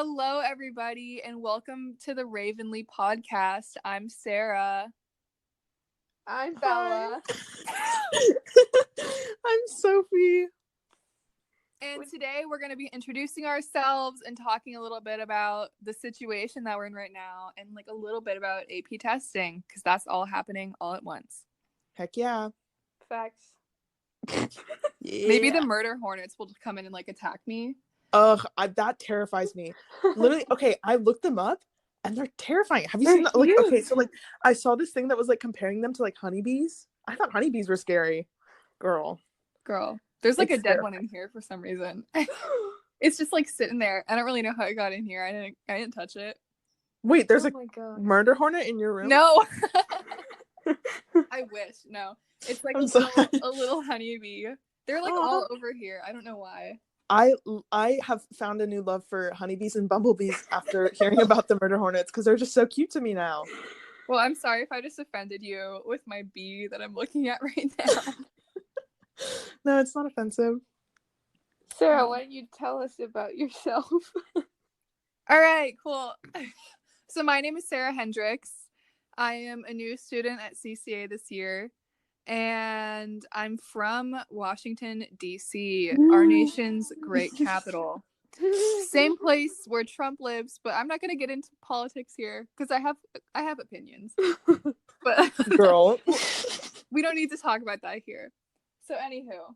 Hello, everybody, and welcome to the Ravenly podcast. I'm Sarah. I'm Bella. I'm Sophie. And today we're going to be introducing ourselves and talking a little bit about the situation that we're in right now and like a little bit about AP testing because that's all happening all at once. Heck yeah. Facts. Yeah. Maybe the murder hornets will come in and like attack me. Ugh, that terrifies me. Literally, okay, I looked them up and they're terrifying. Have you seen that? Like, okay, so like I saw this thing that was like comparing them to like honeybees. I thought honeybees were scary. Girl. There's like It's a dead one in here for some reason. It's just like sitting there. I don't really know how it got in here. I didn't touch it. Wait, there's Oh a my God. murder hornet in your room? No. I wish. No. It's like I'm a little honeybee. They're like all over here. I don't know why. I have found a new love for honeybees and bumblebees after hearing about the murder hornets because they're just so cute to me now. Well, I'm sorry if I just offended you with my bee that I'm looking at right now. No, it's not offensive. Sarah, why don't you tell us about yourself? All right, cool. So my name is Sarah Hendricks. I am a new student at CCA this year, and I'm from Washington, D.C., our nation's great capital. Same place where Trump lives, but I'm not going to get into politics here because I have opinions. But Girl. we don't need to talk about that here. So anywho,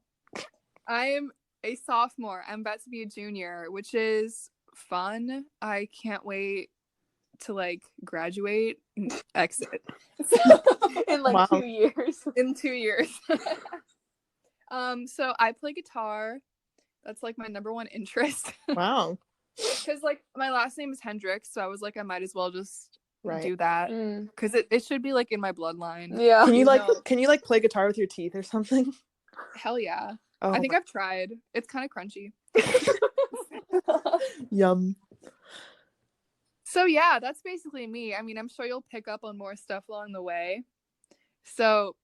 I am a sophomore. I'm about to be a junior, which is fun. I can't wait to like graduate and exit. In like 2 years. In 2 years. So I play guitar. That's like my number one interest. Wow. Because like my last name is Hendricks, so I was like I might as well just do that Mm. because it should be like in my bloodline. Yeah. Can you play guitar with your teeth or something? Hell yeah. Oh, I think I've tried. It's kind of crunchy. Yum. So yeah, that's basically me. I mean, I'm sure you'll pick up on more stuff along the way. So,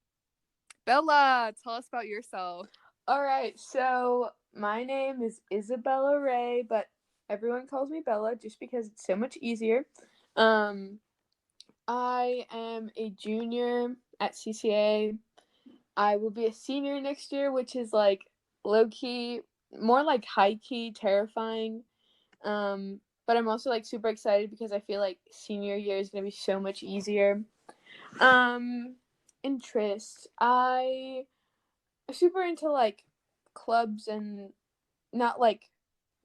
Bella, tell us about yourself. All right, so my name is Isabella Ray, but everyone calls me Bella just because it's so much easier. I am a junior at CCA. I will be a senior next year, which is like low-key, more like high-key terrifying. But I'm also like super excited because I feel like senior year is going to be so much easier. Interest. I'm super into like clubs and not like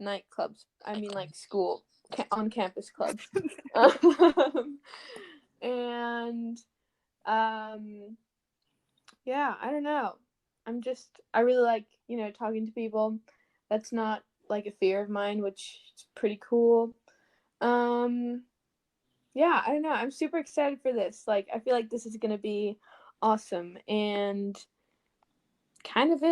nightclubs. I mean like school on campus clubs. And yeah, I don't know. I really like, talking to people. That's not like a fear of mine, which is pretty cool. Yeah, I don't know. I'm super excited for this. Like, I feel like this is going to be awesome, and kind of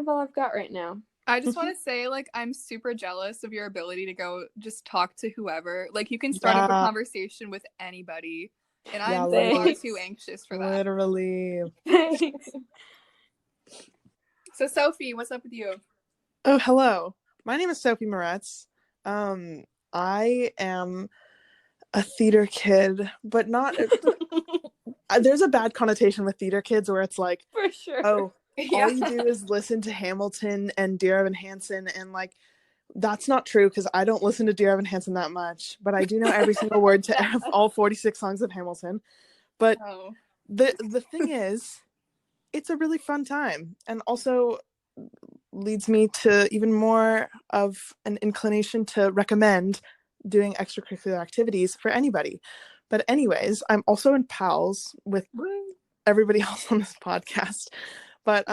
all I've got right now. I just want to say, like, I'm super jealous of your ability to go just talk to whoever. Like, you can start up a conversation with anybody, and I'm far too anxious for that. Literally. So, Sophie, what's up with you? Oh, hello. My name is Sophie Moretz. I am a theater kid, but not... There's a bad connotation with theater kids where it's like, for sure. Oh, all you do is listen to Hamilton and Dear Evan Hansen, and like that's not true because I don't listen to Dear Evan Hansen that much, but I do know every single word to all 46 songs of Hamilton. But the thing is, it's a really fun time, and also leads me to even more of an inclination to recommend doing extracurricular activities for anybody. But anyways, I'm also in pals with everybody else on this podcast. But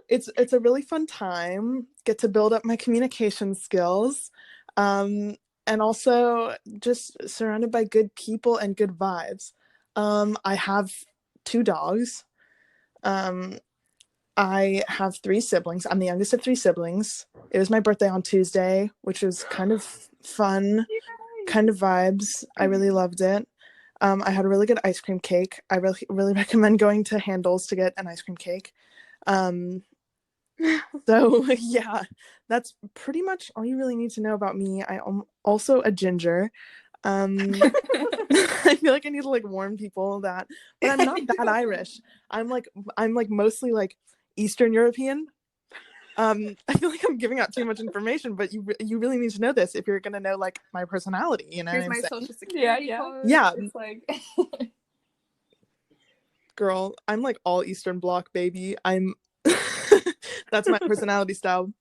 it's a really fun time. Get to build up my communication skills. And also just surrounded by good people and good vibes. I have 2 dogs. I have 3 siblings. I'm the youngest of 3 siblings. It was my birthday on Tuesday, which was kind of fun. Kind of vibes. I really loved it. I had a really good ice cream cake. I really recommend going to Handles to get an ice cream cake. So yeah, that's pretty much all you really need to know about me. I'm also a ginger. I feel like I need to like warn people that, but I'm not that Irish. I'm like mostly like Eastern European. I feel like I'm giving out too much information, but you really need to know this if you're gonna know like my personality. You know what Here's I'm my saying? social security Yeah. code. Yeah. It's like Girl, I'm like all Eastern Bloc, baby. That's my personality style.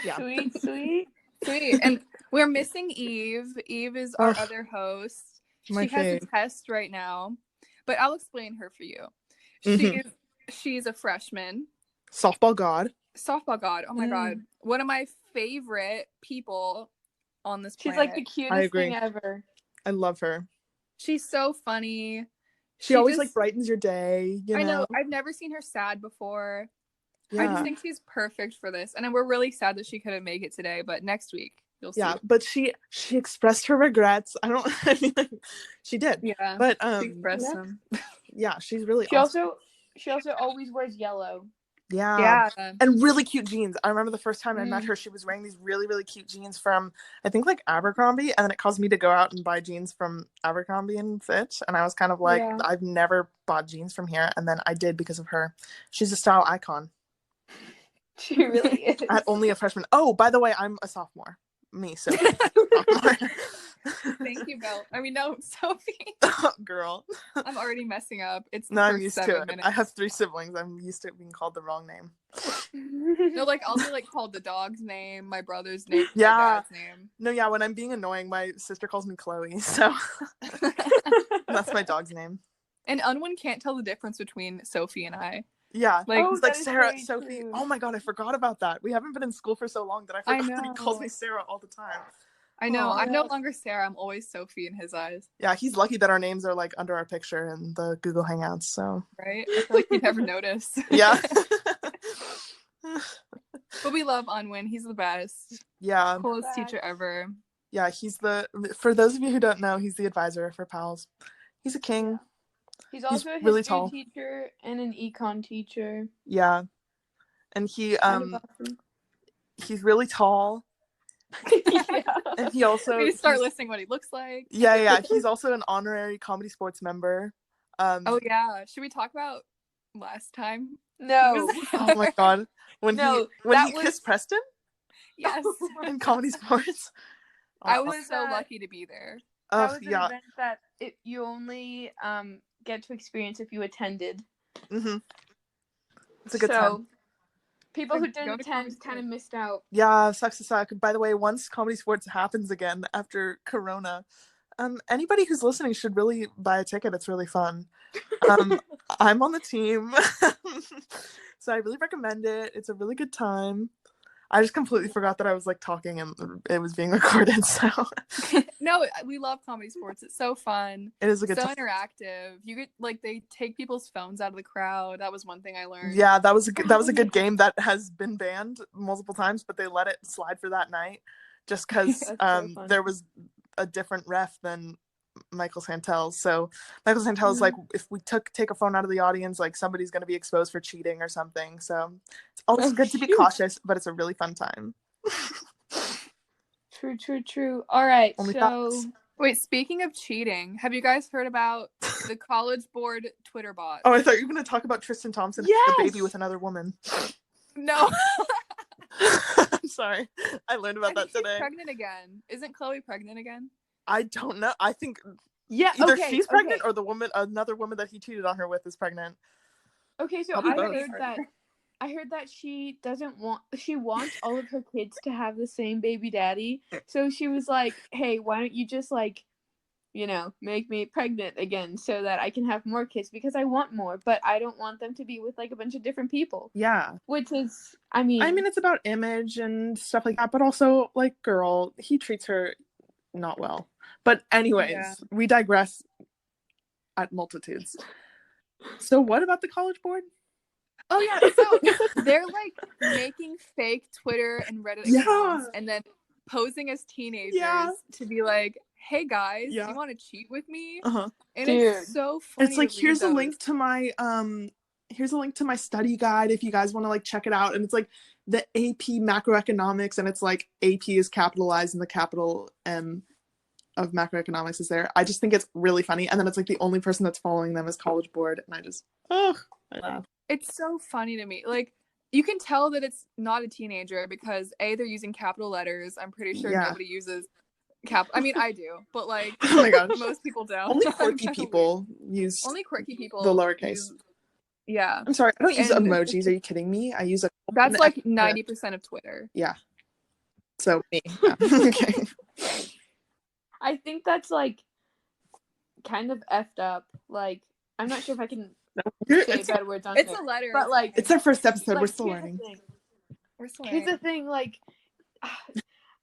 Yeah. Sweet. sweet. And we're missing Eve. Eve is our other host. My She has a fave. test right now, but I'll explain her for you. Mhm. She's a freshman. Softball god. Softball god. Oh my god. One of my favorite people on this She's planet. like the I cutest agree. thing ever. I love her. She's so funny. She always like brightens your day, you know. I know. I've never seen her sad before. Yeah. I just think she's perfect for this. And we're really sad that she couldn't make it today, but next week you'll see. Yeah, but she expressed her regrets. I mean like, she did. Yeah. But she expressed them. yeah, she's really She awesome. she also always wears yellow. Yeah. And really cute jeans. I remember the first time I met her, she was wearing these really, really cute jeans from, I think, like Abercrombie. And then it caused me to go out and buy jeans from Abercrombie and Fitch. And I was kind of like, I've never bought jeans from here. And then I did because of her. She's a style icon. She really is. At only a freshman. Oh, by the way, I'm a sophomore. Me, so. Thank you, Belle. I mean, no, Sophie. Girl. I'm already messing up. It's the No, I'm first used 7 to it. minutes. I have 3 siblings. I'm used to it being called the wrong name. No, like I'll be like called the dog's name, my brother's name, Yeah. my dad's name. No, yeah, when I'm being annoying, my sister calls me Chloe, so that's my dog's name. And Unwin can't tell the difference between Sophie and I. Yeah, like, it's like Sarah, Sophie. True. Oh my god, I forgot about that. We haven't been in school for so long that I forgot that he calls me Sarah all the time. I know. Aww. I'm no longer Sarah. I'm always Sophie in his eyes. Yeah, he's lucky that our names are like under our picture in the Google Hangouts. So right, I feel like he'd never notice. Yeah. But we love Unwin. He's the best. Yeah. Coolest teacher ever. Yeah, for those of you who don't know, he's the advisor for PALS. He's a king. Yeah. He's also a really history tall teacher and an econ teacher. Yeah. And he's really tall. Yeah. And he also we start listing what he looks like. Yeah. He's also an honorary Comedy Sports member. Oh yeah. Should we talk about last time? No. Oh my god. When he kissed Preston? Yes. In Comedy Sports. I was so lucky to be there. That was an event that you only get to experience if you attended. Mm-hmm. It's a good time. People who didn't attend kind of missed out. Yeah, sucks to suck. By the way, once Comedy Sports happens again after Corona, anybody who's listening should really buy a ticket. It's really fun. I'm on the team, so I really recommend it. It's a really good time. I just completely forgot that I was like talking and it was being recorded. So no, we love Comedy Sports. It's so fun. It is a good so time. Interactive. You get like they take people's phones out of the crowd. That was one thing I learned. Yeah, that was a good game that has been banned multiple times, but they let it slide for that night just because there was a different ref than Michael Santel. So Michael Santel is like, if we take a phone out of the audience, like somebody's going to be exposed for cheating or something. So it's always good to be cautious, but it's a really fun time. True. All right. Wait, speaking of cheating, have you guys heard about the College Board Twitter bot? Oh, I thought you were going to talk about Tristan Thompson and the baby with another woman. No. I'm sorry. I learned about that today. She's pregnant again. Isn't Chloe pregnant again? I don't know. I think either she's pregnant or another woman that he cheated on her with is pregnant. Okay, so I heard that she wants all of her kids to have the same baby daddy. So she was like, "Hey, why don't you just make me pregnant again so that I can have more kids because I want more, but I don't want them to be with like a bunch of different people." Yeah. Which is I mean it's about image and stuff like that, but also like girl, he treats her not well. But anyways, we digress at multitudes. So what about the College Board? Oh yeah, so they're like making fake Twitter and Reddit accounts and then posing as teenagers to be like, "Hey guys, you want to cheat with me?" Uh-huh. And it's so funny. It's like, here's a link to my here's a link to my study guide if you guys want to like check it out. And it's like the AP macroeconomics, and it's like AP is capitalized and the capital M of macroeconomics is there. I just think it's really funny. And then it's like the only person that's following them is College Board, and I laugh. It's so funny to me. Like, you can tell that it's not a teenager because A, they're using capital letters. I'm pretty sure nobody uses I mean, I do, but like, oh my gosh, most people don't. Only quirky people use the lowercase. Yeah. I'm sorry, I don't use emojis. Are you kidding me? I use a. That's like 90% of Twitter. Yeah. So me. Yeah. Okay. I think that's like kind of effed up. Like, I'm not sure if I can say bad words on it. It's a letter, but like, it's our first episode. Like, we're still learning. Here's the thing, like,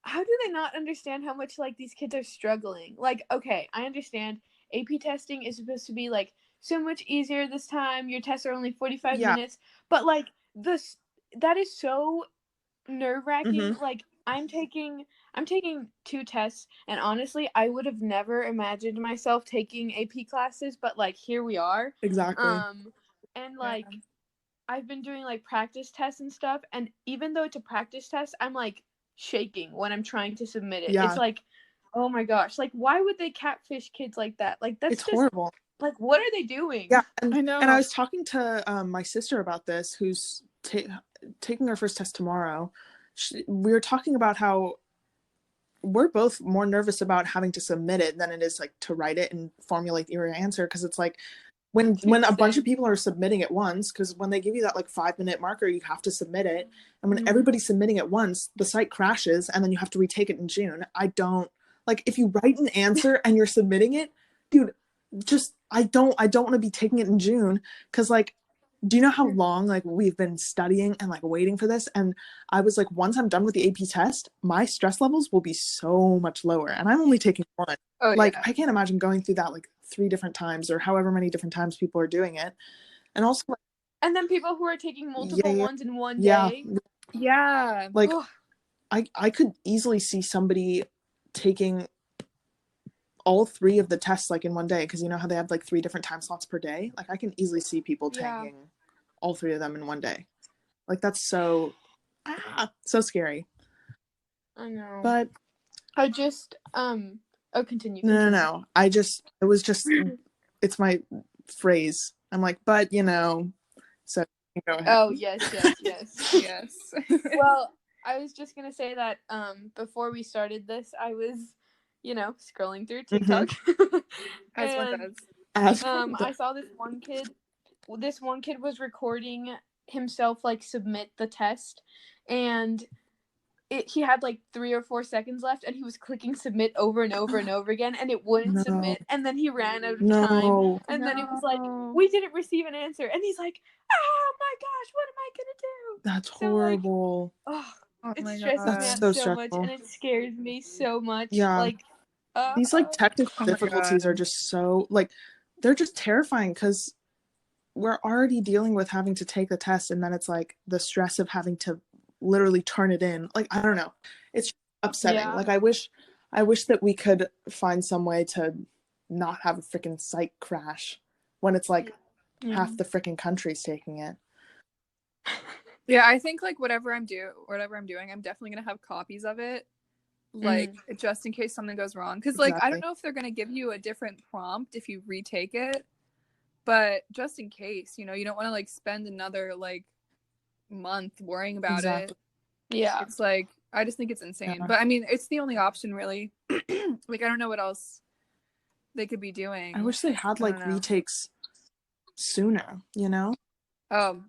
how do they not understand how much like these kids are struggling? Like, okay, I understand AP testing is supposed to be like so much easier this time. Your tests are only 45 minutes, but like that is so nerve-wracking. Mm-hmm. Like, I'm taking 2 tests, and honestly, I would have never imagined myself taking AP classes, but like here we are. Exactly. And like I've been doing like practice tests and stuff, and even though it's a practice test, I'm like shaking when I'm trying to submit it. Yeah. It's like, oh my gosh, like why would they catfish kids like that? Like that's it's just horrible. Like, what are they doing? Yeah, and, I know. And I was talking to my sister about this, who's taking her first test tomorrow. We were talking about how we're both more nervous about having to submit it than it is like to write it and formulate your answer, because it's like when a bunch of people are submitting at once, because when they give you that like 5-minute marker, you have to submit it, and when everybody's submitting at once, the site crashes and then you have to retake it in June. I don't like, if you write an answer and you're submitting it, dude, just I don't want to be taking it in June, because like, do you know how long like we've been studying and like waiting for this? And I was like, once I'm done with the AP test, my stress levels will be so much lower, and I'm only taking one. I can't imagine going through that like 3 different times, or however many different times people are doing it. And also like, and then people who are taking multiple ones in one day. Yeah. Like I could easily see somebody taking all 3 of the tests like in one day, because you know how they have like 3 different time slots per day. Like I can easily see people taking all 3 of them in one day. Like that's so scary. I know. But I just continue. No. It was just it's my phrase. I'm like, but you know, so go ahead. Oh yes. Yes. Well, I was just gonna say that before we started this, I was, scrolling through TikTok. As one does. I saw this one kid. This one kid was recording himself like submit the test, and he had like 3 or 4 seconds left, and he was clicking submit over and over and over again, and it wouldn't submit, and then he ran out of time, and then he was like, "We didn't receive an answer," and he's like, "Oh my gosh, what am I gonna do?" That's horrible. Like, it my stresses God. me out That's so much, and it scares me so much. Yeah. Like, these like technical difficulties are just so like, they're just terrifying, because we're already dealing with having to take the test, and then it's like the stress of having to literally turn it in. Like, I don't know, it's upsetting. Yeah. Like I wish that we could find some way to not have a freaking site crash when it's like half the freaking country's taking it. Yeah, I think like whatever I'm doing, I'm definitely gonna have copies of it, like just in case something goes wrong. Because like I don't know if they're gonna give you a different prompt if you retake it, but just in case, you don't want to like spend another like month worrying about it. Yeah, it's like, I just think it's insane. But I mean, it's the only option really. Like I don't know what else they could be doing. I wish they had like retakes sooner,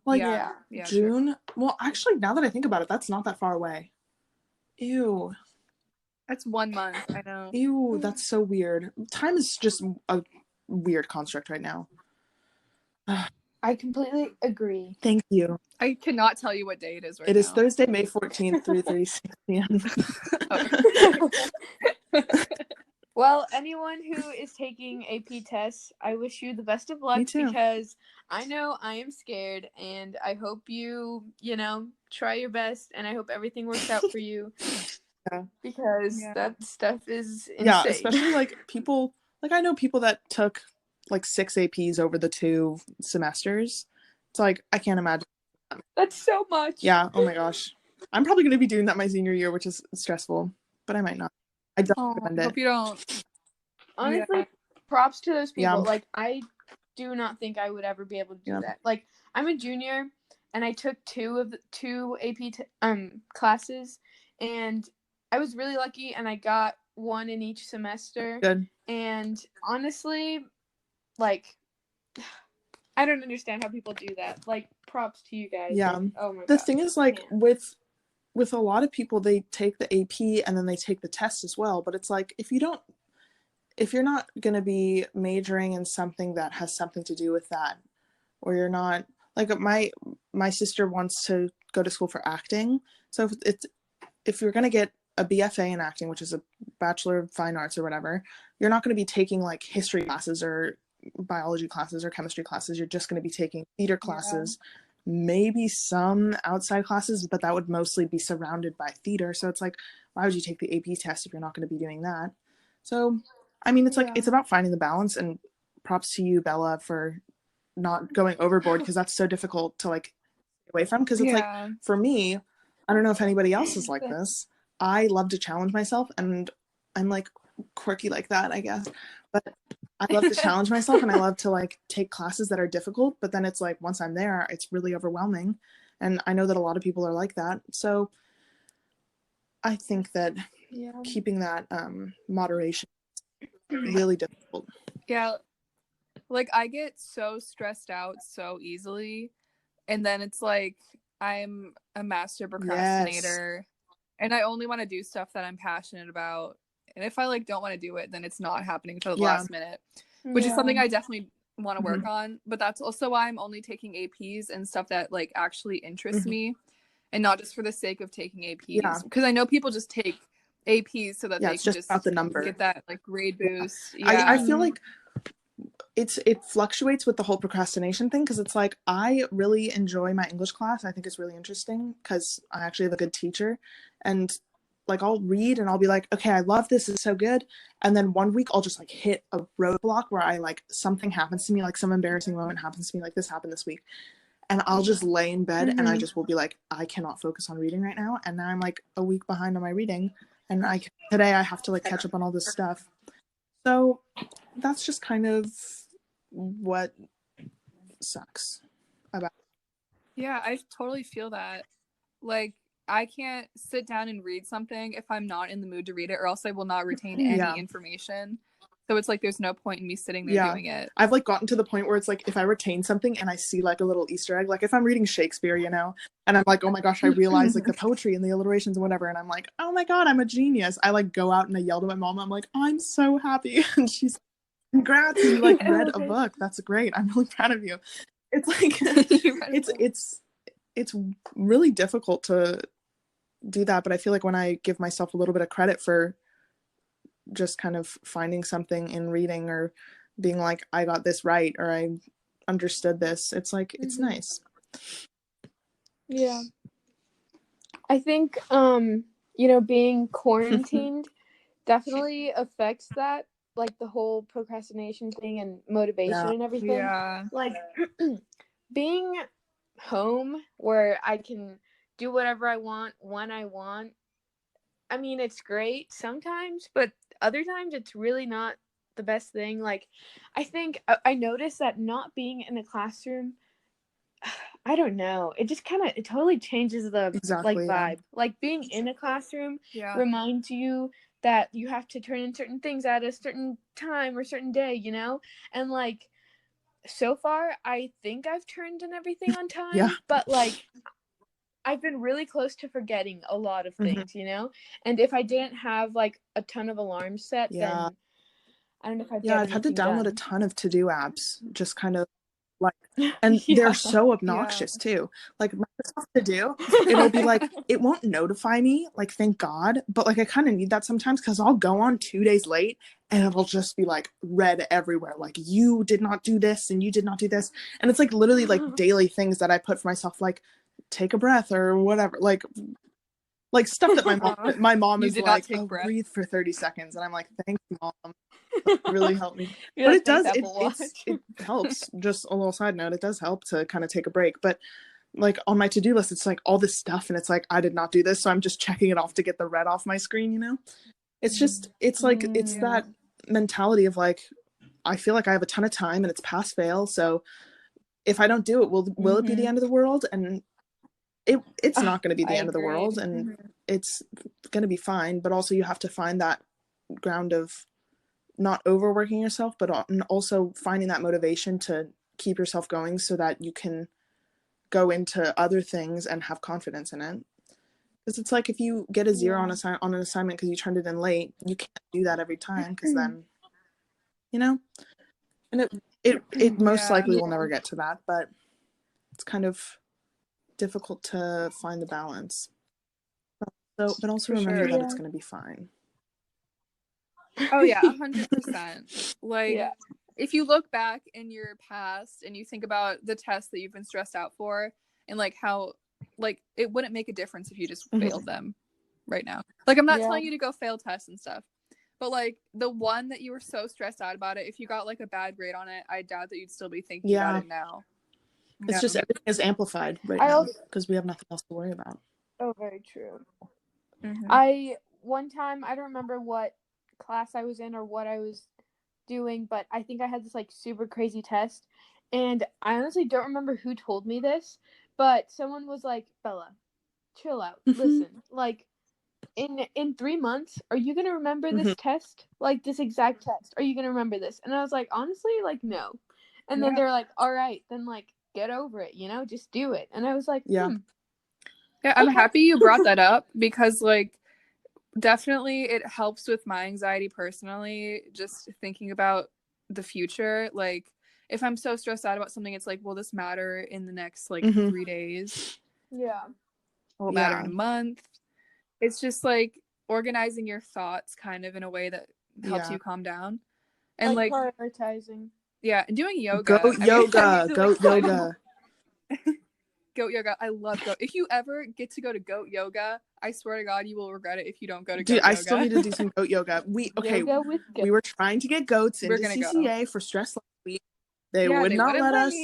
Like yeah, June. Sure. Well, actually, now that I think about it, that's not that far away. Ew. That's 1 month. I know. Ew, that's so weird. Time is just a weird construct right now. I completely agree. Thank you. I cannot tell you what day it is right now. It is Thursday, May 14th, 3:36 p.m. Well, anyone who is taking AP tests, I wish you the best of luck, because I know I am scared, and I hope you, try your best, and I hope everything works out for you. Yeah. Because that stuff is insane. Yeah, especially like people, like I know people that took like 6 APs over the 2 semesters, It's like, I can't imagine. That's so much. Yeah. Oh my gosh. I'm probably going to be doing that my senior year, which is stressful, but I might not. I don't recommend it. Hope you don't. Honestly, props to those people. Yeah. Like, I do not think I would ever be able to do that. Like, I'm a junior, and I took two AP classes, and I was really lucky, and I got one in each semester. Good. And honestly, like, I don't understand how people do that. Like, props to you guys. Yeah. Like, oh my god. The thing is, like, with a lot of people, they take the AP and then they take the test as well. But it's like, if you're not going to be majoring in something that has something to do with that, or you're not, like, my sister wants to go to school for acting. So if you're going to get a BFA in acting, which is a Bachelor of Fine Arts or whatever, you're not going to be taking like history classes or biology classes or chemistry classes. You're just going to be taking theater classes, maybe some outside classes, but that would mostly be surrounded by theater. So it's like, why would you take the AP test if you're not going to be doing that? So, I mean, it's like, it's about finding the balance, and props to you, Bella, for not going overboard, because that's so difficult to like get away from. Because it's like, for me, I don't know if anybody else is like this. I love to challenge myself, and I'm like quirky like that, I guess. But I love to challenge myself, and I love to like take classes that are difficult, but then it's like, once I'm there, it's really overwhelming. And I know that a lot of people are like that. So I think that keeping that moderation is really difficult. Yeah. Like, I get so stressed out so easily, and then it's like, I'm a master procrastinator, and I only want to do stuff that I'm passionate about. And if I like don't want to do it, then it's not happening till the last minute, which is something I definitely want to work on. But that's also why I'm only taking APs and stuff that like actually interests me, and not just for the sake of taking APs. Because I know people just take APs so that they can just about the number, get that like grade boost. I feel like it fluctuates with the whole procrastination thing, because it's like, I really enjoy my English class. I think it's really interesting because I actually have a good teacher, and like, I'll read and I'll be like, okay, I love this, it's so good. And then one week I'll just like hit a roadblock where I like, something happens to me, like some embarrassing moment happens to me, like this happened this week, and I'll just lay in bed and I just will be like, I cannot focus on reading right now. And now I'm like a week behind on my reading, and today I have to like catch up on all this stuff. So that's just kind of what sucks about it. Yeah, I totally feel that. Like, I can't sit down and read something if I'm not in the mood to read it, or else I will not retain any information. So it's like, there's no point in me sitting there doing it. I've like gotten to the point where it's like, if I retain something and I see like a little Easter egg, like if I'm reading Shakespeare, you know, and I'm like, oh my gosh, I realize like the poetry and the alliterations and whatever, and I'm like, oh my god, I'm a genius. I like go out and I yell to my mom, I'm like, I'm so happy. And she's like, congrats, you like read a book. That's great. I'm really proud of you. It's like it's really difficult to do that, but I feel like when I give myself a little bit of credit for just kind of finding something in reading, or being like, I got this right, or I understood this, it's like, it's nice. Yeah. I think you know, being quarantined definitely affects that, like the whole procrastination thing and motivation and everything. Yeah. Like being home where I can do whatever I want when I want. I mean, it's great sometimes, but other times it's really not the best thing. Like, I think I noticed that not being in a classroom, I don't know, it just kind of, it totally changes the like vibe. Like, being in a classroom reminds you that you have to turn in certain things at a certain time or certain day, you know? And like, so far I think I've turned in everything on time, but like, I've been really close to forgetting a lot of things, you know? And if I didn't have like a ton of alarms set, then I don't know if I'd get I've had to download done. a ton of to-do apps, just kind of like, and they're so obnoxious too. Like, Microsoft To Do, it'll be like, it won't notify me, like, thank God, but like, I kind of need that sometimes, because I'll go on 2 days late and it'll just be like red everywhere, like, you did not do this and you did not do this, and it's like literally like daily things that I put for myself, like, take a breath or whatever, like, Like stuff that my mom You is did not like, take oh, breath. breathe for 30 seconds. And I'm like, thanks, Mom. That really helped me. You're But like, it does, "Thanks, Apple it helps. Just a little side note, it does help to kind of take a break. But like on my to-do list, it's like all this stuff and it's like, I did not do this. So I'm just checking it off to get the red off my screen, you know? It's just, it's like, it's that mentality of like, I feel like I have a ton of time and it's pass fail. So if I don't do it, will it be the end of the world? And it's not going to be the end of the world, and it's going to be fine. But also you have to find that ground of not overworking yourself, but also finding that motivation to keep yourself going so that you can go into other things and have confidence in it. Because it's like if you get a 0 on an assignment because you turned it in late, you can't do that every time because then, you know, and it most likely will never get to that, but it's kind of difficult to find the balance. But also remember that it's going to be fine. Oh yeah, 100%. Like if you look back in your past and you think about the tests that you've been stressed out for and like how like it wouldn't make a difference if you just failed them right now. Like I'm not telling you to go fail tests and stuff. But like the one that you were so stressed out about it, if you got like a bad grade on it, I doubt that you'd still be thinking about it now. It's just everything is amplified right now because we have nothing else to worry about. Oh, very true. Mm-hmm. One time, I don't remember what class I was in or what I was doing, but I think I had this like super crazy test, and I honestly don't remember who told me this, but someone was like, Bella, chill out, listen, like in 3 months, are you gonna remember this test, like this exact test? Are you gonna remember this? And I was like, honestly, like no. And then they're like, all right, then like get over it, you know, just do it. And I was like, yeah, I'm happy you brought that up because like definitely it helps with my anxiety personally, just thinking about the future. Like if I'm so stressed out about something, it's like, will this matter in the next like 3 days? Will it matter in a month? It's just like organizing your thoughts kind of in a way that helps you calm down. And like prioritizing. Yeah, and doing yoga. Goat yoga. Goat yoga. Goat yoga. I love goat. If you ever get to go to goat yoga, I swear to God, you will regret it if you don't go to goat yoga. I still need to do some goat yoga. We were trying to get goats into CCA for stress last week. They would not let us.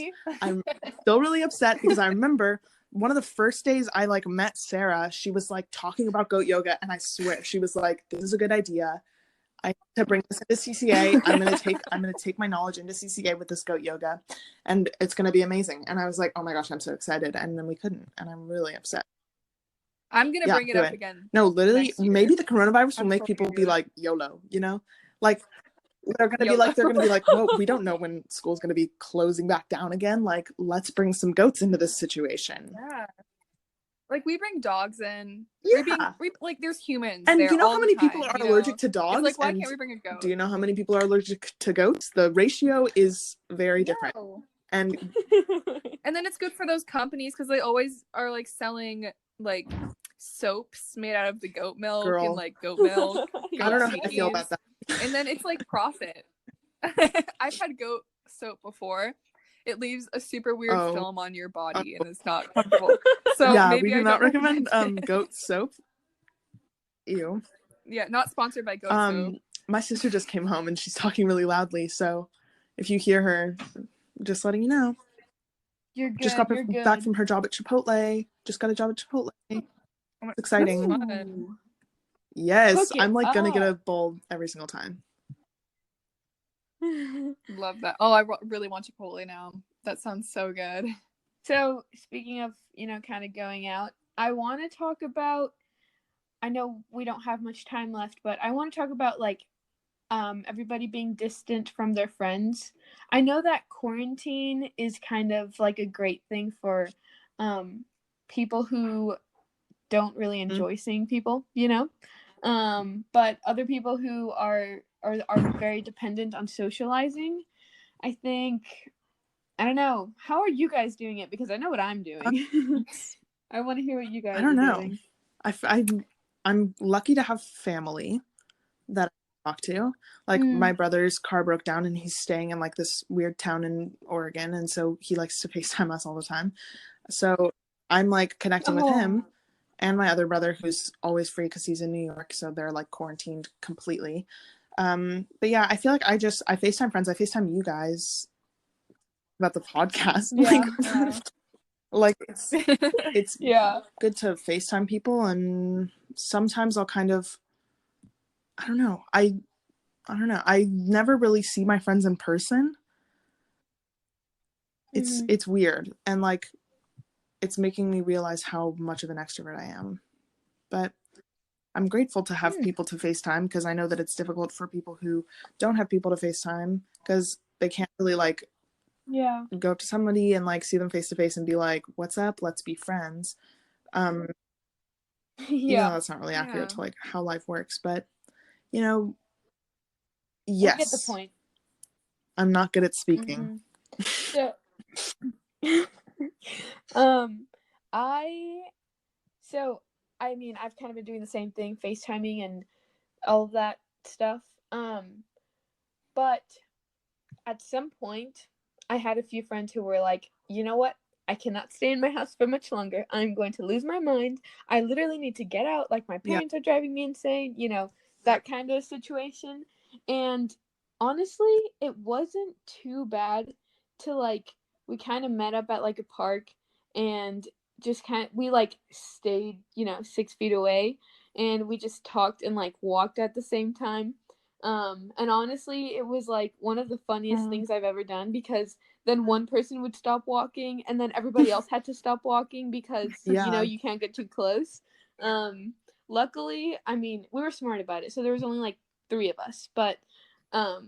I'm still really upset because I remember one of the first days I like met Sarah, she was like talking about goat yoga, and I swear she was like, "This is a good idea. I need to bring this into CCA. I'm gonna take my knowledge into CCA with this goat yoga, and it's gonna be amazing." And I was like, "Oh my gosh, I'm so excited!" And then we couldn't, and I'm really upset. I'm gonna bring it up again. No, literally, maybe the coronavirus will make people be like YOLO, you know, like they're gonna be like, well, we don't know when school's gonna be closing back down again. Like, let's bring some goats into this situation. Yeah. Like we bring dogs in. Yeah. Like there's humans. And there you know all how many the time, people are allergic to dogs? It's like, why can't we bring a goat? Do you know how many people are allergic to goats? The ratio is very different. And then it's good for those companies because they always are like selling like soaps made out of the goat milk and like goat milk. I don't know how I feel about that. And then it's like profit. I've had goat soap before. It leaves a super weird film on your body and it's not comfortable. So yeah, maybe we do not recommend goat soap. Ew. Yeah, not sponsored by goat soap. My sister just came home and she's talking really loudly, so if you hear her, just letting you know. You're good. Just got back from her job at Chipotle. Just got a job at Chipotle. It's exciting. Yes, I'm like gonna get a bowl every single time. Love that. Oh, I really want Chipotle now. That sounds so good. So speaking of, you know, kind of going out, I want to talk about, I know we don't have much time left, but I want to talk about like everybody being distant from their friends. I know that quarantine is kind of like a great thing for people who don't really enjoy seeing people, you know, but other people who are very dependent on socializing. I think, I don't know, how are you guys doing it? Because I know what I'm doing. I want to hear what you guys are doing. I'm lucky to have family that I talk to. Like my brother's car broke down and he's staying in like this weird town in Oregon, and so he likes to FaceTime us all the time. So I'm like connecting with him, and my other brother, who's always free because he's in New York, so they're like quarantined completely. But yeah, I feel like I FaceTime friends. I FaceTime you guys about the podcast. Yeah. Like it's Yeah. good to FaceTime people, and sometimes I'll kind of, I don't know. I never really see my friends in person. It's weird, and like it's making me realize how much of an extrovert I am. But I'm grateful to have people to FaceTime, because I know that it's difficult for people who don't have people to FaceTime, because they can't really like go up to somebody and like see them face to face and be like, what's up, let's be friends. Even though that's not really accurate to like how life works, but you know, yes, I get the point. I'm not good at speaking. So I mean, I've kind of been doing the same thing, FaceTiming and all of that stuff. But at some point, I had a few friends who were like, you know what? I cannot stay in my house for much longer. I'm going to lose my mind. I literally need to get out. Like, my parents are driving me insane, you know, that kind of situation. And honestly, it wasn't too bad to like, we kind of met up at like a park and just we like stayed, you know, 6 feet away, and we just talked and like walked at the same time. And honestly, it was like one of the funniest things I've ever done, because then one person would stop walking and then everybody else had to stop walking because you know, you can't get too close. Luckily, I mean, we were smart about it, so there was only like 3 of us, but I've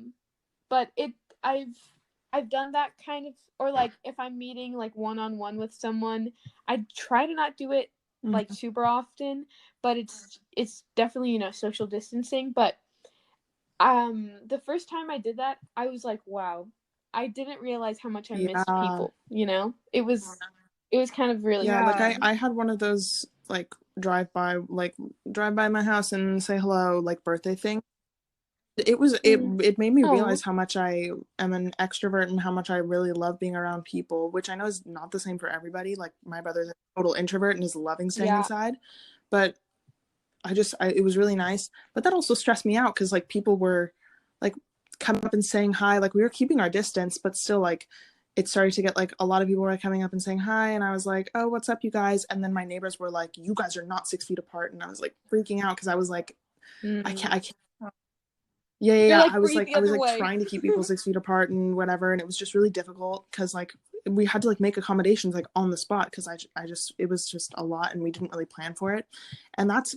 done that kind of, or like if I'm meeting like one-on-one with someone, I try to not do it like super often, but it's definitely, you know, social distancing. But the first time I did that, I was like, wow, I didn't realize how much I missed people, you know? It was kind of really like I had one of those like drive by my house and say hello like birthday thing. It made me realize how much I am an extrovert and how much I really love being around people, which I know is not the same for everybody. Like, my brother's a total introvert and is loving staying inside, but it was really nice. But that also stressed me out, because like people were like coming up and saying hi. Like, we were keeping our distance, but still like it started to get like a lot of people were coming up and saying hi, and I was like, oh, what's up, you guys? And then my neighbors were like, you guys are not 6 feet apart, and I was like freaking out, because I was like, I can't. Yeah. Like, I was like way. trying to keep people 6 feet apart and whatever, and it was just really difficult, because like we had to like make accommodations like on the spot, because I just it was just a lot, and we didn't really plan for it. And that's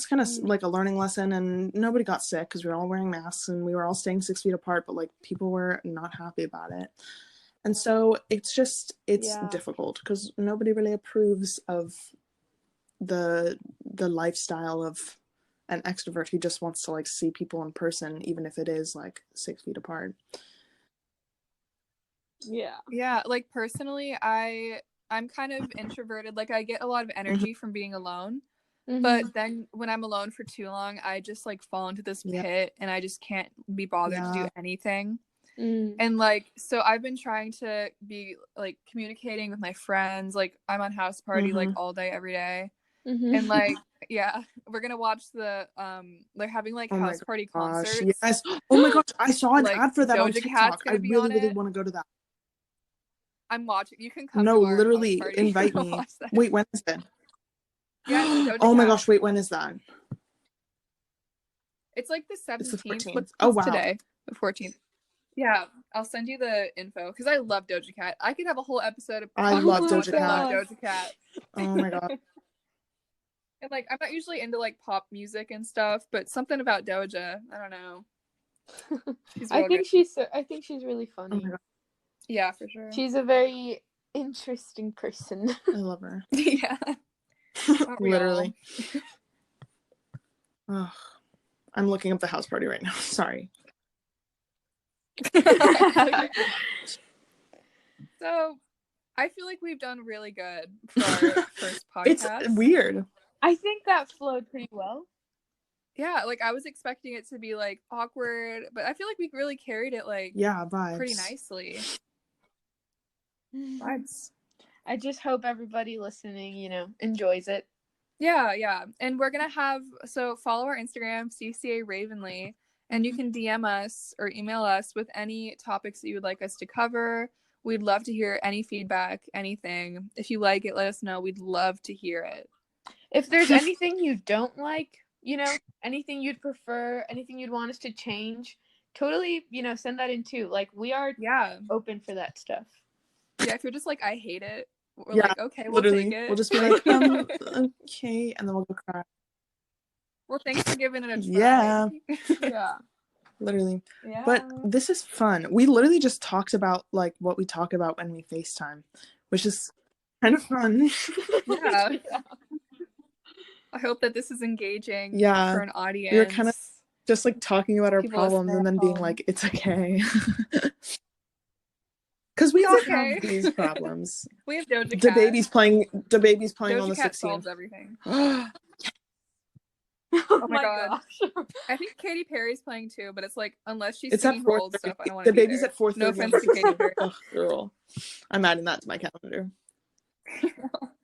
kind of like a learning lesson, and nobody got sick because we were all wearing masks and we were all staying 6 feet apart, but like people were not happy about it. And so it's difficult, because nobody really approves of the lifestyle of an extrovert who just wants to like see people in person, even if it is like 6 feet apart. Yeah, like personally, I'm kind of introverted. Like, I get a lot of energy from being alone. But then when I'm alone for too long, I just like fall into this pit, and I just can't be bothered to do anything. And like, so I've been trying to be like communicating with my friends. Like, I'm on house party like all day, every day. And like, yeah, we're gonna watch they're having like house party concerts. Yes. Oh my gosh, I saw an like, ad for that Doja on TikTok. I really want to go to that. I'm watching. You can come. No, to our literally, house party. invite me. Wait, when is it? Yeah, it's Doja oh my Cat. gosh, wait, when is that? It's like the 17th. It's the 14th. What's wow. today? The 14th. Yeah, I'll send you the info, because I love Doja Cat. I could have a whole episode of I love Doja Cat. Love Doja Cat. Oh my god. And like, I'm not usually into like pop music and stuff, but something about Doja, I don't know. I think she's really funny. Oh, yeah, for sure. She's a very interesting person. I love her. Yeah. Literally. Oh, I'm looking up the house party right now. Sorry. So, I feel like we've done really good for our first podcast. It's weird. I think that flowed pretty well. Yeah, like I was expecting it to be like awkward, but I feel like we really carried it like vibes. pretty nicely. Vibes. I just hope everybody listening, enjoys it. Yeah. And we're going to follow our Instagram, CCA Ravenly, and you can DM us or email us with any topics that you would like us to cover. We'd love to hear any feedback, anything. If you like it, let us know. We'd love to hear it. If there's anything you don't like, anything you'd prefer, anything you'd want us to change, totally, send that in too. Like, we are open for that stuff. Yeah, if you're just like, I hate it, we're Yeah, like, okay, we'll take it. We'll just be like, okay, and then we'll go cry. Well, thanks for giving it a try. Yeah. Yeah. Literally. Yeah. But this is fun. We literally just talked about like what we talk about when we FaceTime, which is kind of fun. Yeah. I hope that this is engaging for an audience. We were kind of just like talking about our People problems and then being home. like, it's okay. Because we all have these problems. We have Doja Cat. The baby's playing Doja on the Cat 16th. solves everything. Oh my gosh. I think Katy Perry's playing too, but it's like, unless she's It's singing her old stuff, I don't want to The be baby's there. at 4:30. No offense to Katy Perry. Oh, girl. I'm adding that to my calendar.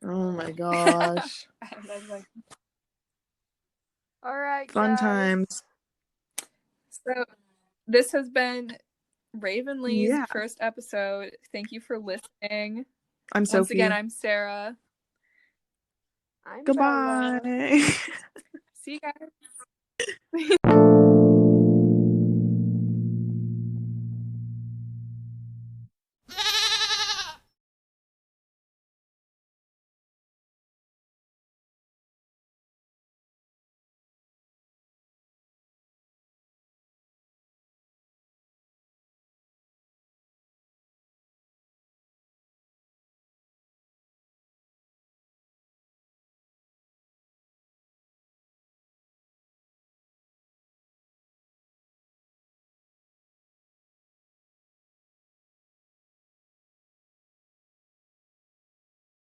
Oh my gosh. All right, Fun guys. times. So this has been Ravenly's first episode. Thank you for listening. I'm Sophie. Once again, I'm Sarah. I'm Goodbye. Bella. See you guys.